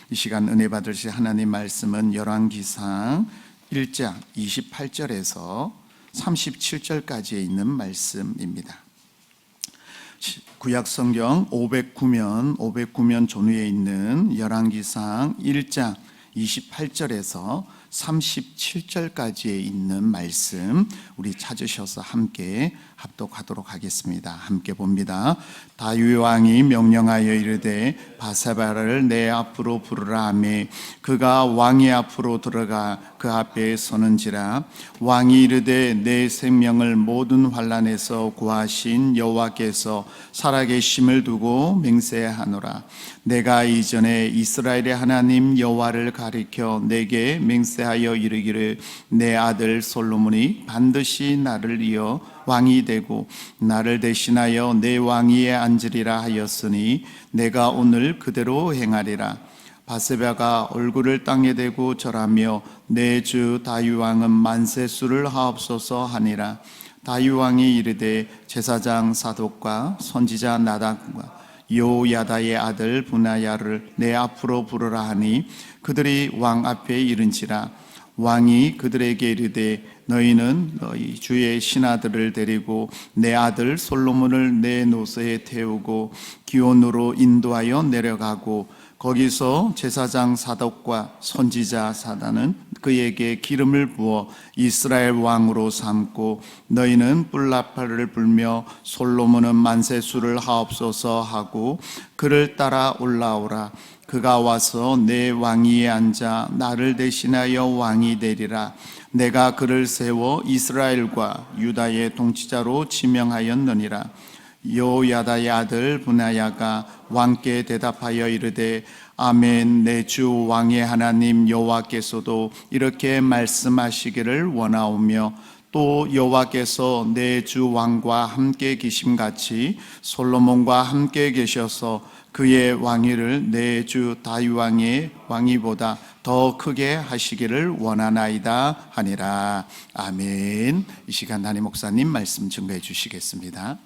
이 시간 은혜 받으실 하나님 말씀은 열왕기상 1장 28절에서 37절까지에 있는 말씀입니다. 구약 성경 509면 전후에 있는 열왕기상 1장 28절에서 37절까지에 있는 말씀 우리 찾으셔서 함께 합독하도록 하겠습니다. 함께 봅니다. 다윗 왕이 명령하여 이르되 바세바를 내 앞으로 부르라 하며 그가 왕의 앞으로 들어가 그 앞에 서는지라. 왕이 이르되 내 생명을 모든 환난에서 구하신 여호와께서 살아계심을 두고 맹세하노라. 내가 이전에 이스라엘의 하나님 여호와를 가리켜 내게 맹세하여 이르기를 내 아들 솔로몬이 반드시 나를 이어 왕이 되고 나를 대신하여 내 왕위에 앉으리라 하였으니 내가 오늘 그대로 행하리라. 바세바가 얼굴을 땅에 대고 절하며 내 주 다윗 왕은 만세수를 하옵소서 하니라. 다윗 왕이 이르되 제사장 사독과 선지자 나단과 요야다의 아들 분하야를 내 앞으로 부르라 하니 그들이 왕 앞에 이른지라. 왕이 그들에게 이르되 너희는 너희 주의 신하들을 데리고 내 아들 솔로몬을 내 노새에 태우고 기온으로 인도하여 내려가고 거기서 제사장 사독과 선지자 사단은 그에게 기름을 부어 이스라엘 왕으로 삼고 너희는 뿔나팔을 불며 솔로몬은 만세수를 하옵소서 하고 그를 따라 올라오라. 그가 와서 내 왕위에 앉아 나를 대신하여 왕이 되리라. 내가 그를 세워 이스라엘과 유다의 통치자로 지명하였느니라. 요야다의 아들 분하야가 왕께 대답하여 이르되 아멘. 내 주 왕의 하나님 여호와께서도 이렇게 말씀하시기를 원하오며 또 여호와께서 내 주 왕과 함께 계심같이 솔로몬과 함께 계셔서 그의 왕위를 내 주 다윗 왕의 왕위보다 더 크게 하시기를 원하나이다 하니라. 아멘. 이 시간 담임 목사님 말씀 증거해 주시겠습니다.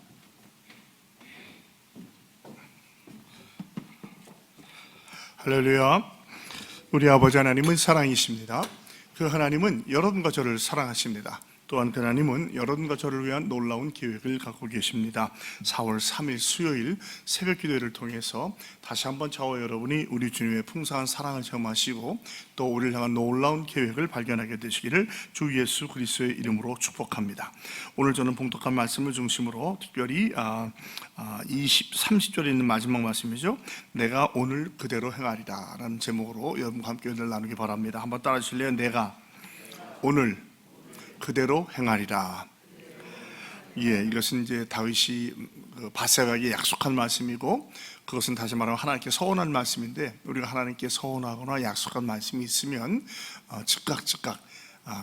할렐루야. 우리 아버지 하나님은 사랑이십니다. 그 하나님은 여러분과 저를 사랑하십니다. 또한 그 하나님은 여러분과 저를 위한 놀라운 계획을 갖고 계십니다. 4월 3일 수요일 새벽 기도회를 통해서 다시 한번 저와 여러분이 우리 주님의 풍성한 사랑을 체험하시고 또 우리를 향한 놀라운 계획을 발견하게 되시기를 주 예수 그리스도의 이름으로 축복합니다. 오늘 저는 봉독한 말씀을 중심으로 특별히 30절에 있는 마지막 말씀이죠. 내가 오늘 그대로 행하리라 라는 제목으로 여러분과 함께 은혜를 나누기 바랍니다. 한번 따라 주실래요? 내가 오늘 그대로 행하리라. 예, 이것은 이제 다윗이 바세바에게 약속한 말씀이고 그것은 다시 말하면 하나님께 서원한 말씀인데 우리가 하나님께 서원하거나 약속한 말씀이 있으면 즉각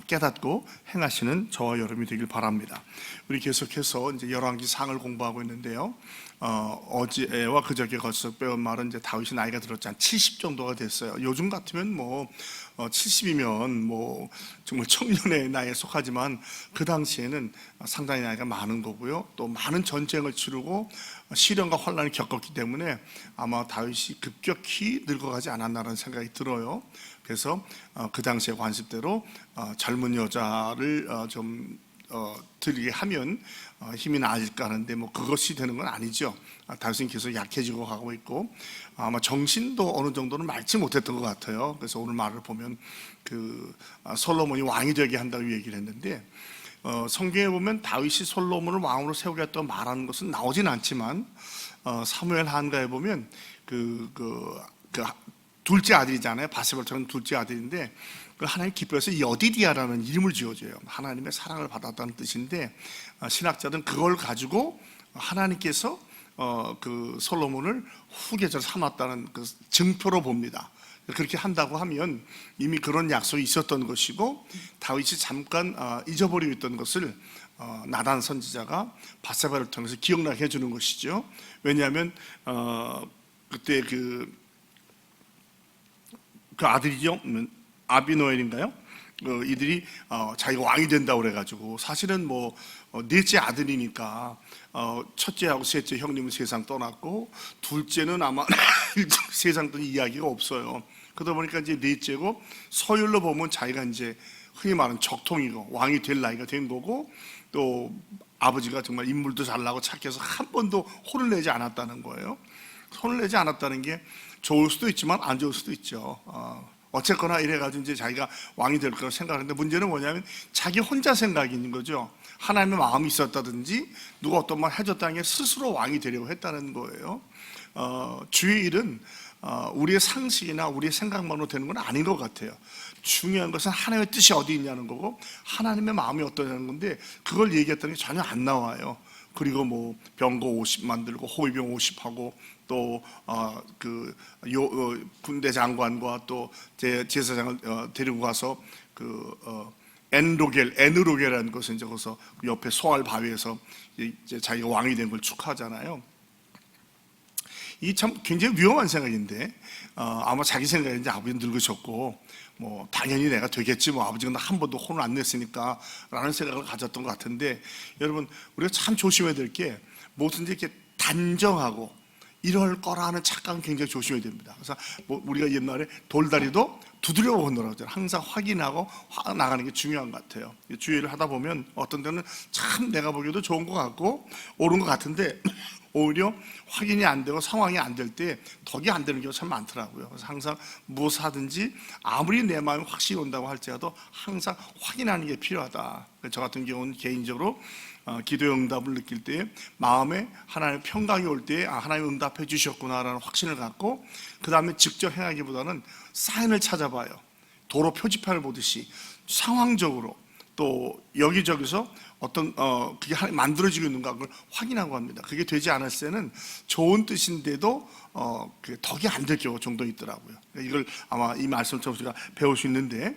깨닫고 행하시는 저와 여러분이 되길 바랍니다. 우리 계속해서 이제 열왕기상을 공부하고 있는데요. 어제와 그저께 거쳐 배운 말은 이제 다윗이 나이가 들었지 한 70 정도가 됐어요. 요즘 같으면 70이면 정말 청년의 나이에 속하지만 그 당시에는 상당히 나이가 많은 거고요. 또 많은 전쟁을 치르고 시련과 환란을 겪었기 때문에 아마 다윗이 급격히 늙어가지 않았나라는 생각이 들어요. 그래서 그 당시의 관습대로 젊은 여자를 들게 하면 힘이 나아질까 하는데 그것이 되는 건 아니죠. 다윗은 계속 약해지고 가고 있고 아마 정신도 어느 정도는 맑지 못했던 것 같아요. 그래서 오늘 말을 보면 솔로몬이 왕이 되게 한다고 얘기를 했는데 성경에 보면 다윗이 솔로몬을 왕으로 세우겠다고 말하는 것은 나오진 않지만 사무엘 한가에 보면 둘째 아들이잖아요. 바세바처럼 둘째 아들인데 하나님 기뻐해서 여디디아라는 이름을 지어줘요. 하나님의 사랑을 받았다는 뜻인데 신학자들은 그걸 가지고 하나님께서 그 솔로몬을 후계자로 삼았다는 그 증표로 봅니다. 그렇게 한다고 하면 이미 그런 약속이 있었던 것이고 다윗이 잠깐 잊어버리고 있던 것을 나단 선지자가 바세바를 통해서 기억나게 해주는 것이죠. 왜냐하면 그때 그 아들이죠. 아비노엘인가요? 이들이 자기가 왕이 된다고 그래가지고 사실은 넷째 아들이니까 첫째하고 셋째 형님은 세상 떠났고 둘째는 아마 세상 떠난 이야기가 없어요. 그러다 보니까 이제 넷째고, 서열로 보면 자기가 이제 흔히 말하는 적통이고 왕이 될 나이가 된 거고, 또 아버지가 정말 인물도 잘나고 착해서 한 번도 혼을 내지 않았다는 거예요. 혼을 내지 않았다는 게 좋을 수도 있지만 안 좋을 수도 있죠. 어쨌거나 이래가지고 이제 자기가 왕이 될 거라고 생각하는데, 문제는 뭐냐면 자기 혼자 생각이 있는 거죠. 하나님의 마음이 있었다든지 누가 어떤 말 해줬다는 게 스스로 왕이 되려고 했다는 거예요. 주의 일은 우리의 상식이나 우리의 생각만으로 되는 건 아닌 것 같아요. 중요한 것은 하나님의 뜻이 어디 있냐는 거고, 하나님의 마음이 어떠냐는 건데, 그걸 얘기했다는 게 전혀 안 나와요. 그리고 뭐 병거 50 만들고 호위병 50 하고, 또 군대 장관과 또 제사장을 데리고 가서 에누로겔이라는 것은 이제 거기서 옆에 소알 바위에서 이제 자기가 왕이 된 걸 축하하잖아요. 이 참 굉장히 위험한 생각인데, 아마 자기 생각인지 아버지는 늙으셨고, 뭐 당연히 내가 되겠지, 뭐 아버지가 나 한 번도 혼을 안 냈으니까 라는 생각을 가졌던 것 같은데, 여러분 우리가 참 조심해야 될 게, 뭐든지 이렇게 단정하고 이럴 거라는 착각은 굉장히 조심해야 됩니다. 그래서 뭐 우리가 옛날에 돌다리도 두드려보고 건너라고 하잖아요. 항상 확인하고 나가는 게 중요한 것 같아요. 주의를 하다 보면 어떤 때는 참 내가 보기에도 좋은 것 같고 옳은 것 같은데, 오히려 확인이 안 되고 상황이 안 될 때 덕이 안 되는 경우가 참 많더라고요. 그래서 항상 무엇을 하든지 아무리 내 마음이 확신이 온다고 할지라도 항상 확인하는 게 필요하다. 저 같은 경우는 개인적으로 기도의 응답을 느낄 때, 마음에 하나님의 평강이 올 때 하나님 응답해 주셨구나라는 확신을 갖고, 그 다음에 직접 행하기보다는 사인을 찾아봐요. 도로 표지판을 보듯이 상황적으로 또 여기저기서 어떤 그게 만들어지고 있는가 그걸 확인하고 합니다. 그게 되지 않았을 때는 좋은 뜻인데도 덕이 안 될 경우 정도 있더라고요. 이걸 아마 이 말씀처럼 우리가 배울 수 있는데,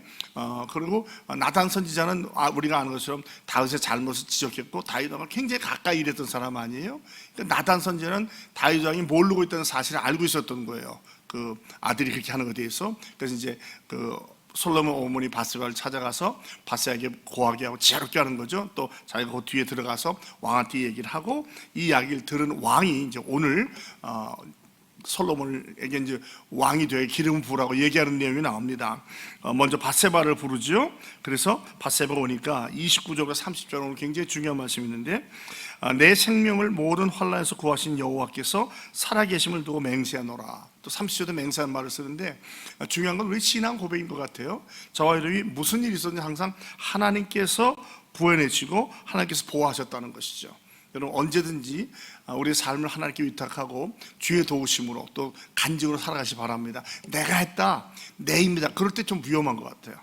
그리고 나단 선지자는 우리가 아는 것처럼 다윗의 잘못을 지적했고 다윗과 굉장히 가까이 일했던 사람 아니에요? 그러니까 나단 선지자는 다윗 왕이 모르고 있다는 사실을 알고 있었던 거예요. 그 아들이 그렇게 하는 것에 대해서. 그래서 이제 솔로몬 어머니 바세바를 찾아가서 바세바에게 고하게 하고 지혜롭게 하는 거죠. 또 자기가 그 뒤에 들어가서 왕한테 얘기를 하고, 이 이야기를 들은 왕이 이제 오늘 솔로몬에게 이제 왕이 되어 기름을 부으라고 얘기하는 내용이 나옵니다. 먼저 바세바를 부르죠. 그래서 바세바가 오니까 29절과 30절 오늘 굉장히 중요한 말씀이 있는데, 내 생명을 모든 환난에서 구하신 여호와께서 살아계심을 두고 맹세하노라. 또 30절도 맹세한 말을 쓰는데, 중요한 건 우리 신앙 고백인 것 같아요. 저와 여러분이 무슨 일이 있었는지 항상 하나님께서 구해내시고 하나님께서 보호하셨다는 것이죠. 여러분 언제든지 우리의 삶을 하나님께 위탁하고 주의 도우심으로 또 간증으로 살아가시 바랍니다. 내가 했다, 내입니다. 그럴 때 좀 위험한 것 같아요.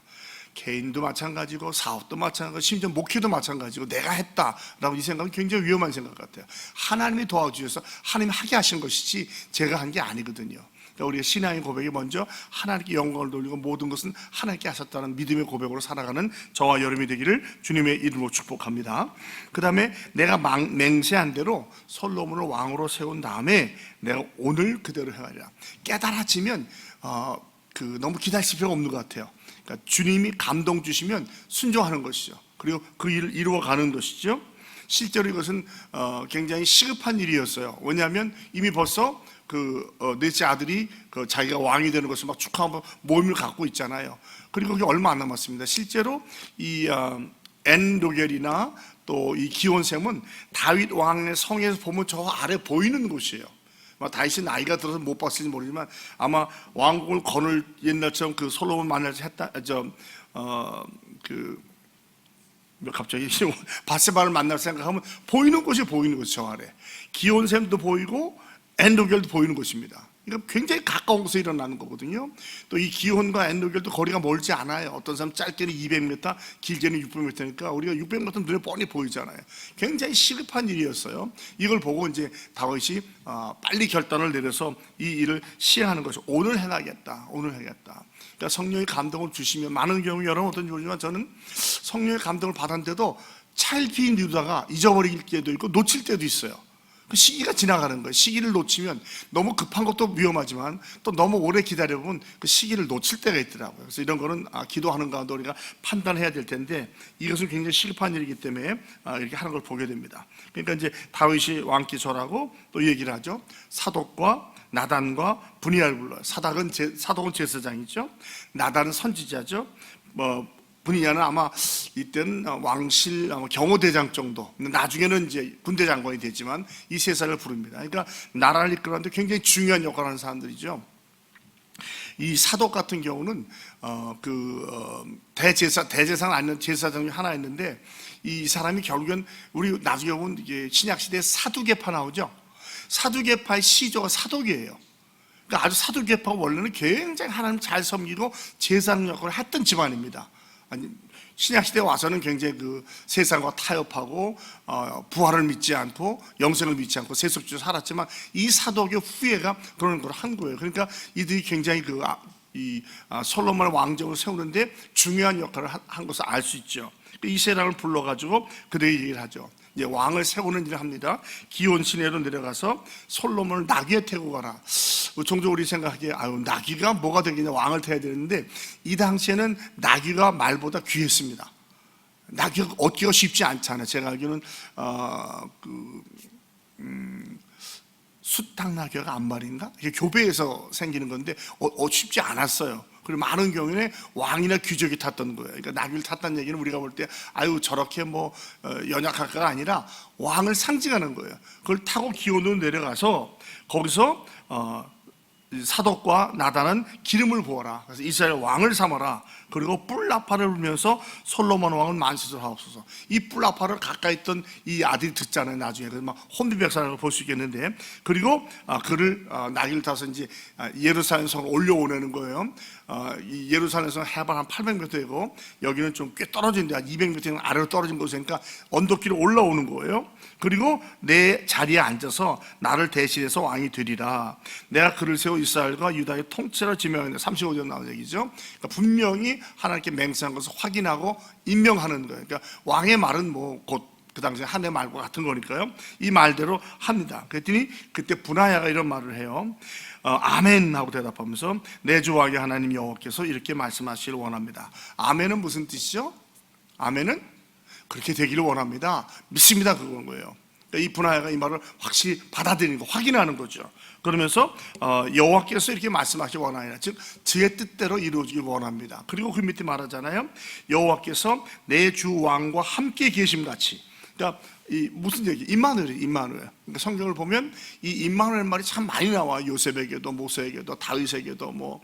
개인도 마찬가지고 사업도 마찬가지고 심지어 목회도 마찬가지고 내가 했다라고 이 생각은 굉장히 위험한 생각 같아요. 하나님이 도와주셔서 하나님이 하게 하신 것이지 제가 한 게 아니거든요. 우리의 신앙의 고백이 먼저 하나님께 영광을 돌리고 모든 것은 하나님께 하셨다는 믿음의 고백으로 살아가는 저와 여러분이 되기를 주님의 이름으로 축복합니다. 그 다음에 내가 맹세한 대로 솔로몬을 왕으로 세운 다음에 내가 오늘 그대로 행하리라. 깨달아지면 너무 기다리실 필요가 없는 것 같아요. 그러니까 주님이 감동 주시면 순종하는 것이죠. 그리고 그 일을 이루어가는 것이죠. 실제로 이것은 굉장히 시급한 일이었어요. 왜냐하면 이미 벌써 넷째 아들이 자기가 왕이 되는 것을 막 축하하고 모임을 갖고 있잖아요. 그리고 그게 얼마 안 남았습니다. 실제로 이 엔로겔이나 또 이 기온샘은 다윗 왕의 성에서 보면 저 아래 보이는 곳이에요. 다윗이 나이가 들어서 못 봤을지 모르지만 아마 왕국을 거늘 옛날처럼 솔로몬 만나서 했다 갑자기 바세바를 만날 생각하면 보이는 곳이 보이는 곳이 저 아래. 기온샘도 보이고 엔로겔도 보이는 곳입니다. 이거 굉장히 가까운 곳에 일어나는 거거든요. 또 이 기온과 엔로겔도 거리가 멀지 않아요. 어떤 사람 짧게는 200m, 길게는 600m니까 우리가 600m 눈에 뻔히 보이잖아요. 굉장히 시급한 일이었어요. 이걸 보고 이제 다윗이 빨리 결단을 내려서 이 일을 시행하는 것이 오늘 해야겠다. 그러니까 성령의 감동을 주시면 많은 경우 여러분 어떤지 모르지만 저는 성령의 감동을 받았는데도 차일피일 미루다가 잊어버릴 때도 있고 놓칠 때도 있어요. 그 시기가 지나가는 거예요. 시기를 놓치면 너무 급한 것도 위험하지만 또 너무 오래 기다려보면 그 시기를 놓칠 때가 있더라고요. 그래서 이런 거는 기도하는 가운데 우리가 판단해야 될 텐데 이것은 굉장히 시급한 일이기 때문에 이렇게 하는 걸 보게 됩니다. 그러니까 이제 다윗이 왕께 절하고 또 얘기를 하죠. 사독과 나단과 분이야를 불러요. 사독은 제사장이죠. 나단은 선지자죠. 분이야는 아마 이때는 왕실 경호대장 정도, 나중에는 이제 군대 장관이 되지만 이 세 사람을 부릅니다. 그러니까 나라를 이끌어가는데 굉장히 중요한 역할을 하는 사람들이죠. 이 사독 같은 경우는 대제사장 아니면 제사장 중에 하나 있는데, 이 사람이 결국엔 우리 나중에 보면 이게 신약 시대에 사두개파 나오죠. 사두개파의 시조가 사독이에요. 그러니까 아주 사두개파가 원래는 굉장히 하나님 잘 섬기고 제사장 역할을 했던 집안입니다. 아니, 신약 시대에 와서는 굉장히 그 세상과 타협하고 부활을 믿지 않고 영생을 믿지 않고 세속주의로 살았지만, 이 사독의 후예가 그런 걸 한 거예요. 그러니까 이들이 굉장히 솔로몬의 왕정을 세우는데 중요한 역할을 한 것을 알 수 있죠. 이 세상을 불러가지고 그들이 얘기를 하죠. 이제 왕을 세우는 일을 합니다. 기온 시내로 내려가서 솔로몬을 나귀에 태고 가라. 종종 우리 생각하기에 나귀가 뭐가 되겠냐, 왕을 태워야 되는데, 이 당시에는 나귀가 말보다 귀했습니다. 나귀가 얻기가 쉽지 않잖아요. 제가 알기로는 수탉나귀가 암말인가? 이게 교배에서 생기는 건데 쉽지 않았어요. 그리고 많은 경우에 왕이나 귀족이 탔던 거예요. 그러니까 나귀를 탔다는 얘기는 우리가 볼 때 저렇게 연약할까가 아니라 왕을 상징하는 거예요. 그걸 타고 기온으로 내려가서 거기서 사독과 나단은 기름을 부어라. 그래서 이스라엘 왕을 삼아라. 그리고 뿔나파를 불면서 솔로몬 왕은 만세를 하옵소서. 이 뿔나파를 가까이 있던 이 아들이 듣잖아요. 나중에 그래서 막 혼비백산을 볼 수 있겠는데, 그리고 그를 나귀를 타서 이제 예루살렘 성을 올려오내는 거예요. 이 예루살렘 성 해발 한 800m 되고, 여기는 좀 꽤 떨어진 데 한 200m 아래로 떨어진 곳이니까 언덕길을 올라오는 거예요. 그리고 내 자리에 앉아서 나를 대신해서 왕이 되리라. 내가 그를 세워 이스라엘과 유다의 통치를 지명하는데, 35절 나온 얘기죠. 그러니까 분명히 하나님께 맹세한 것을 확인하고 임명하는 거예요. 그러니까 왕의 말은 곧 그 당시에 하나님의 말과 같은 거니까요. 이 말대로 합니다. 그랬더니 그때 분하야가 이런 말을 해요. 아멘 하고 대답하면서, 내 주 왕의 하나님 여호와께서 이렇게 말씀하시기를 원합니다. 아멘은 무슨 뜻이죠? 아멘은 그렇게 되기를 원합니다. 믿습니다. 그건 거예요. 이 분하야가 이 말을 확실히 받아들이는 거, 확인하는 거죠. 그러면서 여호와께서 이렇게 말씀하시기 원하니라, 즉 주의 뜻대로 이루어지길 원합니다. 그리고 그 밑에 말하잖아요. 여호와께서 내 주 왕과 함께 계심같이. 그러니까 무슨 얘기? 임마누엘. 그러니까 성경을 보면 이 임마누엘 말이 참 많이 나와. 요셉에게도, 모세에게도, 다윗에게도,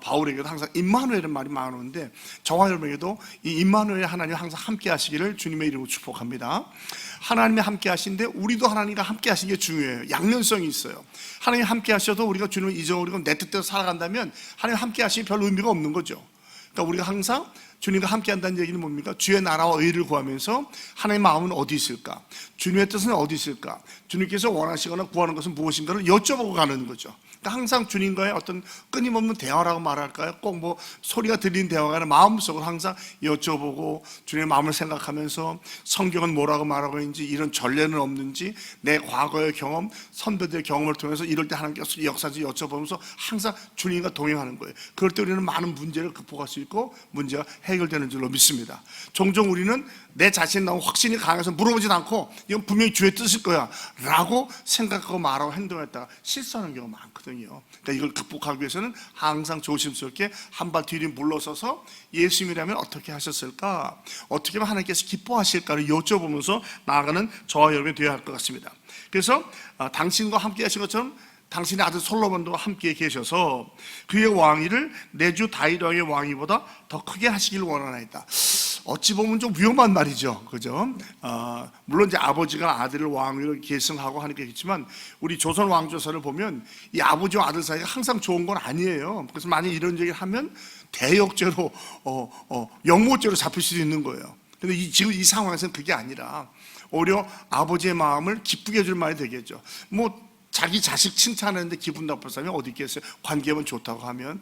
바울에게도 항상 임마누엘은 말이 많은데, 저와 여러분에게도 이 임마누엘 하나님 항상 함께 하시기를 주님의 이름으로 축복합니다. 하나님이 함께 하신데 우리도 하나님과 함께 하시는 게 중요해요. 양면성이 있어요. 하나님 함께 하셔도 우리가 주님을 잊어버리고 내 뜻대로 살아간다면 하나님 함께 하시기 별 의미가 없는 거죠. 그러니까 우리가 항상 주님과 함께 한다는 얘기는 뭡니까? 주의 나라와 의를 구하면서 하나님의 마음은 어디 있을까? 주님의 뜻은 어디 있을까? 주님께서 원하시거나 구하는 것은 무엇인가를 여쭤보고 가는 거죠. 그러니까 항상 주님과의 어떤 끊임없는 대화라고 말할까요? 꼭 소리가 들리는 대화가 아니라 마음속으로 항상 여쭤보고 주님의 마음을 생각하면서 성경은 뭐라고 말하고 있는지, 이런 전례는 없는지, 내 과거의 경험, 선배들의 경험을 통해서 이럴 때 하나님께서 역사지 여쭤보면서 항상 주님과 동행하는 거예요. 그럴 때 우리는 많은 문제를 극복할 수 있고 문제가 해결되는 줄로 믿습니다. 종종 우리는 내 자신에 너무 확신이 강해서 물어보진 않고 이건 분명히 주의 뜻일 거야 라고 생각하고 말하고 행동했다가 실수하는 경우가 많거든요. 그러니까 이걸 극복하기 위해서는 항상 조심스럽게 한 발 뒤로 물러서서 예수님이라면 어떻게 하셨을까, 어떻게 하면 하나님께서 기뻐하실까를 여쭤보면서 나아가는 저와 여러분이 되어야 할 것 같습니다. 그래서 당신과 함께 하신 것처럼 당신의 아들 솔로몬도 함께 계셔서 그의 왕위를 내 주 다윗 왕의 왕위보다 더 크게 하시길 원하나이다. 어찌 보면 좀 위험한 말이죠, 그죠? 물론 이제 아버지가 아들을 왕위로 계승하고 하는 게 있지만, 우리 조선 왕조사를 보면 이 아버지와 아들 사이가 항상 좋은 건 아니에요. 그래서 만약 이런 얘기를 하면 대역죄로, 영모죄로 잡힐 수도 있는 거예요. 근데 지금 이 상황에서는 그게 아니라 오히려 아버지의 마음을 기쁘게 해줄 말이 되겠죠. 자기 자식 칭찬하는데 기분 나쁠 사람이 어디 있겠어요? 관계만 좋다고 하면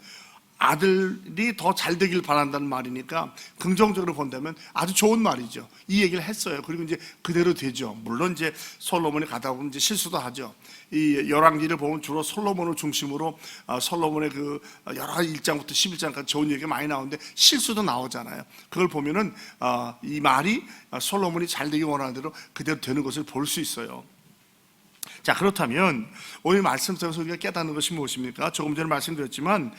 아들이 더 잘 되길 바란다는 말이니까 긍정적으로 본다면 아주 좋은 말이죠. 이 얘기를 했어요. 그리고 이제 그대로 되죠. 물론 이제 솔로몬이 가다 보면 이제 실수도 하죠. 이 열왕기를 보면 주로 솔로몬을 중심으로 솔로몬의 그 여러 1장부터 11장까지 좋은 얘기가 많이 나오는데 실수도 나오잖아요. 그걸 보면은 이 말이 솔로몬이 잘 되기 원하는 대로 그대로 되는 것을 볼 수 있어요. 자, 그렇다면 오늘 말씀 속에서 우리가 깨닫는 것이 무엇입니까? 조금 전에 말씀드렸지만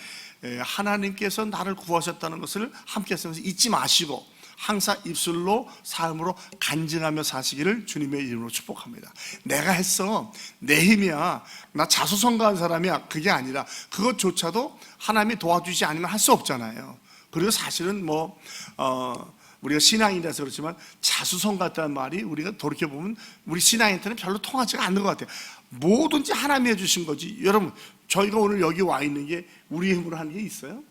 하나님께서 나를 구하셨다는 것을 함께해서 잊지 마시고 항상 입술로 삶으로 간증하며 사시기를 주님의 이름으로 축복합니다. 내가 했어, 내 힘이야, 나 자수성가한 사람이야, 그게 아니라 그것조차도 하나님이 도와주지 않으면 할 수 없잖아요. 그리고 사실은 우리가 신앙인이라서 그렇지만 자수성가했다는 말이 우리가 돌이켜보면 우리 신앙인한테는 별로 통하지가 않는 것 같아요. 뭐든지 하나님이 해주신 거지. 여러분, 저희가 오늘 여기 와 있는 게 우리 힘으로 하는 게 있어요?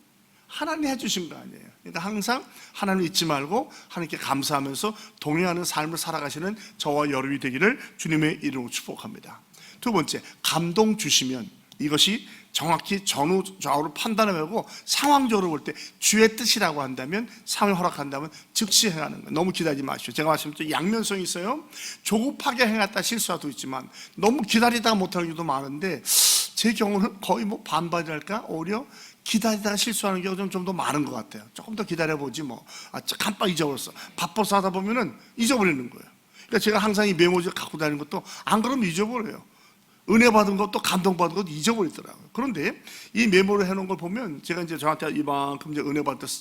하나님이 해주신 거 아니에요. 그러니까 항상 하나님 잊지 말고 하나님께 감사하면서 동행하는 삶을 살아가시는 저와 여러분이 되기를 주님의 이름으로 축복합니다. 두 번째, 감동 주시면 이것이 정확히 전후 좌우를 판단하고 상황적으로 볼 때 주의 뜻이라고 한다면, 상황을 허락한다면 즉시 행하는 거예요. 너무 기다리지 마십시오. 제가 말씀드린 양면성이 있어요. 조급하게 행했다 실수할 수도 있지만 너무 기다리다가 못하는 경우도 많은데, 제 경우는 거의 반반이랄까, 오히려 기다리다가 실수하는 경우가 좀 더 많은 것 같아요. 조금 더 기다려보지 깜빡 잊어버렸어. 바빠서 하다 보면은 잊어버리는 거예요. 그러니까 제가 항상 이 메모지를 갖고 다니는 것도 안 그러면 잊어버려요. 은혜 받은 것도 감동받은 것도 잊어버리더라고요. 그런데 이 메모를 해놓은 걸 보면, 제가 이제 저한테 이만큼 이제 은혜 받을 때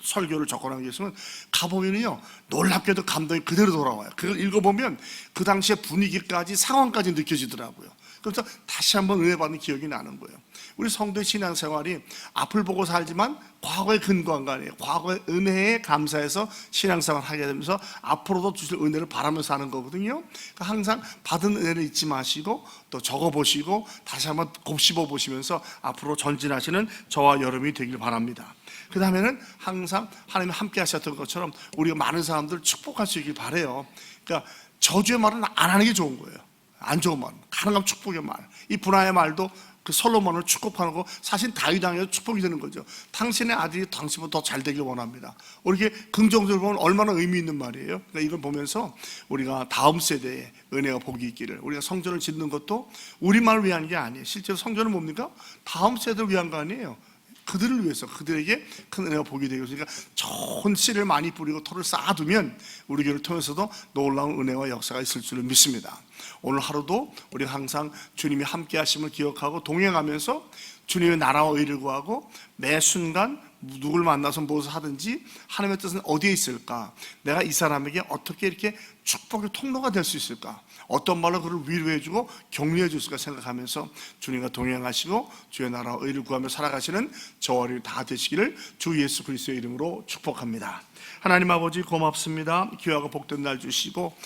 설교를 적어놓은 게 있으면 가보면요, 놀랍게도 감동이 그대로 돌아와요. 그걸 읽어보면 그 당시의 분위기까지 상황까지 느껴지더라고요. 그래서 다시 한번 은혜 받는 기억이 나는 거예요. 우리 성도의 신앙생활이 앞을 보고 살지만 과거에 근거한 거 아니에요. 과거의 은혜에 감사해서 신앙생활을 하게 되면서 앞으로도 주실 은혜를 바라면서 하는 거거든요. 그러니까 항상 받은 은혜를 잊지 마시고 또 적어보시고 다시 한번 곱씹어 보시면서 앞으로 전진하시는 저와 여러분이 되길 바랍니다. 그 다음에는 항상 하나님이 함께 하셨던 것처럼 우리가 많은 사람들을 축복할 수 있길 바라요. 그러니까 저주의 말은 안 하는 게 좋은 거예요. 안 좋은 말, 가능하면 축복의 말. 이 분하의 말도 그 솔로몬을 축복하는 거, 사실 다윗 왕에서 축복이 되는 거죠. 당신의 아들이 당신보다 더 잘 되길 원합니다. 이렇게 긍정적으로 보면 얼마나 의미 있는 말이에요. 그러니까 이걸 보면서 우리가 다음 세대에 은혜가 복이 있기를, 우리가 성전을 짓는 것도 우리만을 위한 게 아니에요. 실제로 성전은 뭡니까? 다음 세대를 위한 거 아니에요. 그들을 위해서, 그들에게 큰 은혜가 복이 되고, 그러니까 좋은 씨를 많이 뿌리고 토를 쌓아두면 우리 교회를 통해서도 놀라운 은혜와 역사가 있을 줄을 믿습니다. 오늘 하루도 우리가 항상 주님이 함께 하심을 기억하고 동행하면서 주님의 나라와 의를 구하고 매 순간 누굴 만나서 무엇을 하든지 하나님의 뜻은 어디에 있을까? 내가 이 사람에게 어떻게 이렇게 축복의 통로가 될 수 있을까? 어떤 말로 그를 위로해주고 격려해 줬을까 생각하면서 주님과 동행하시고 주의 나라와 의를 구하며 살아가시는 저와 여러분이 다 되시기를 주 예수 그리스도의 이름으로 축복합니다. 하나님 아버지 고맙습니다. 귀하고 복된 날 주시고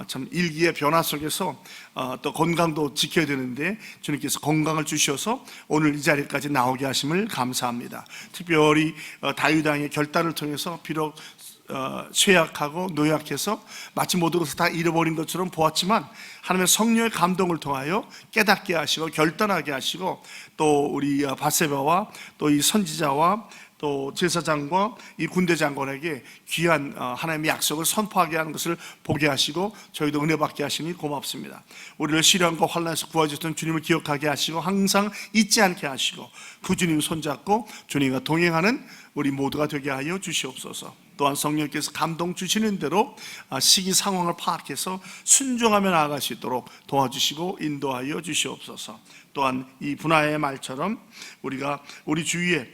참 일기의 변화 속에서 또 건강도 지켜야 되는데 주님께서 건강을 주셔서 오늘 이 자리까지 나오게 하심을 감사합니다. 특별히 다윗 왕의 결단을 통해서 비록 쇠약하고 노약해서 마치 모든 것을 다 잃어버린 것처럼 보았지만 하나님의 성령의 감동을 통하여 깨닫게 하시고 결단하게 하시고 또 우리 바세바와 또 이 선지자와 또 제사장과 이 군대 장관에게 귀한 하나님의 약속을 선포하게 하는 것을 보게 하시고 저희도 은혜 받게 하시니 고맙습니다. 우리를 시련과 환난에서 구하셨던 주님을 기억하게 하시고 항상 잊지 않게 하시고 그 주님 손잡고 주님과 동행하는 우리 모두가 되게 하여 주시옵소서. 또한 성령께서 감동 주시는 대로 시기 상황을 파악해서 순종하며 나아갈 수 있도록 도와주시고 인도하여 주시옵소서. 또한 이 분하의 말처럼 우리가 우리 주위에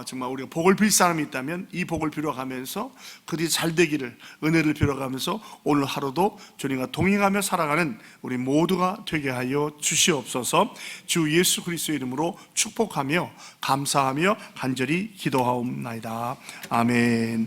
정말 우리가 복을 빌 사람이 있다면 이 복을 빌어가면서 그들이 잘 되기를 은혜를 빌어가면서 오늘 하루도 주님과 동행하며 살아가는 우리 모두가 되게 하여 주시옵소서. 주 예수 그리스도의 이름으로 축복하며 감사하며 간절히 기도하옵나이다. 아멘.